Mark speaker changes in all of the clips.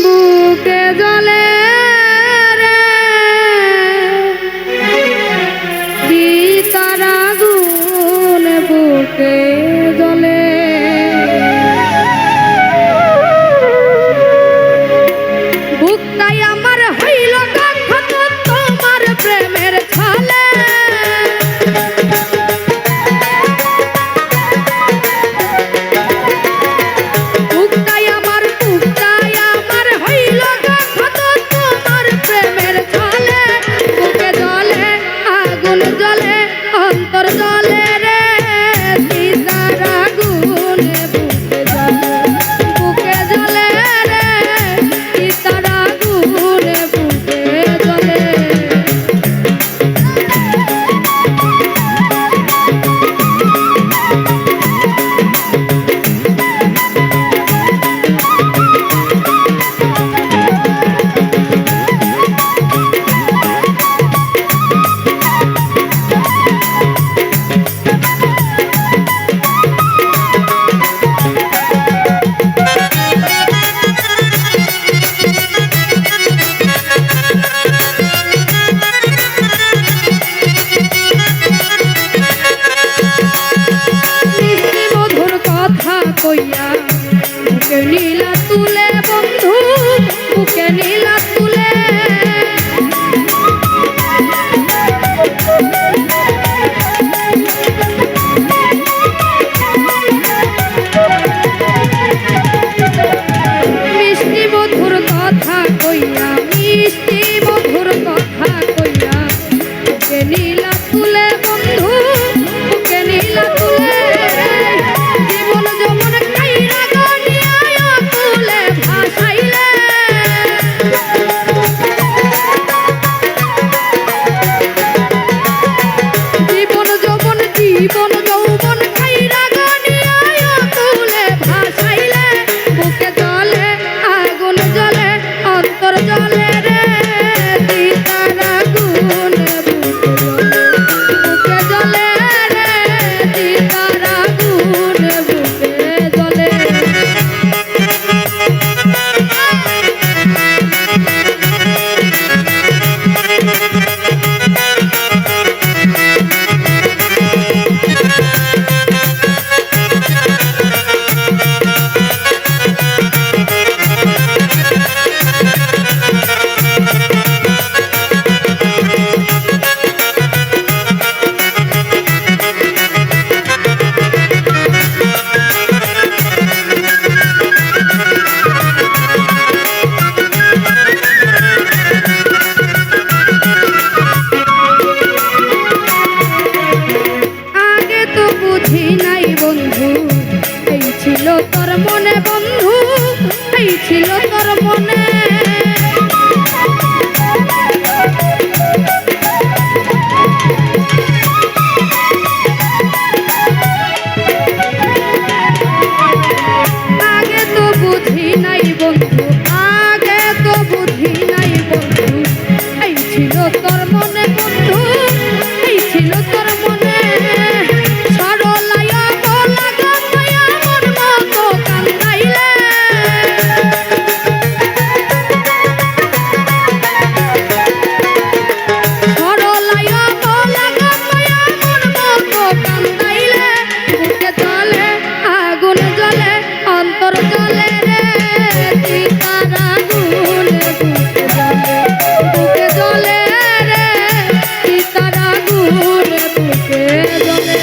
Speaker 1: বুকে জ্বলে রে চিতার আগুন বুকে জ্বলে বুকটাই আমার হইল ক্ষত তোমার প্রেমের ছলে বুকটাই আমার হইল ক্ষত তোমার প্রেমের ছলে বুকে জ্বলে আগুন জ্বলে অন্তর জ্বলে রে চিতার আগুন বুকে জ্বলে বুকে জ্বলে রে চিতার আগুন বুকে জ্বলে কইয়া বুকে নীলা তুলে বন্ধু বুকে নীলা তুলে মিষ্টি মধুর কথা কইয়া মিষ্টি মধুর কথা কইয়া বুকে নীলা তুলে বন্ধু বুকে নীলা তুলে জীবন যেমন কাইরা গনিয়া তুলে ভাসাইলে জীবন যৌবন কাইরা গনিয়া তুলে ভাসাইলে বুকে জ্বলে আগুন জ্বলে অন্তর জ্বলে রে চিতার আগুন বুকে জ্বলে রে চিতার আগুন বুকে জ্বলে আগে তো বুঝি নাই বন্ধু এই ছিল তোর মনে বন্ধু এই ছিল তোর মনে আগে তো বুঝি নাই বন্ধু আগে তো বুঝি নাই বন্ধু এই ছিল তোর মনে বন্ধু এই ছিল তোর মনে সরলায়া বলা গমায়া মন মতো কান্দাইলে সরলায়া বলা গমায়া মন মতো কান্দাইলে বুকে জ্বলে আগুন জ্বলে অন্তর জ্বলে রে চিতার আগুন বুকে জ্বলে বুকে জ্বলে রে চিতার আগুন বুকে জ্বলে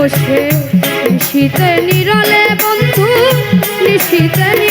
Speaker 1: বসে নিশীতে নিরলে বন্ধু নিশীতে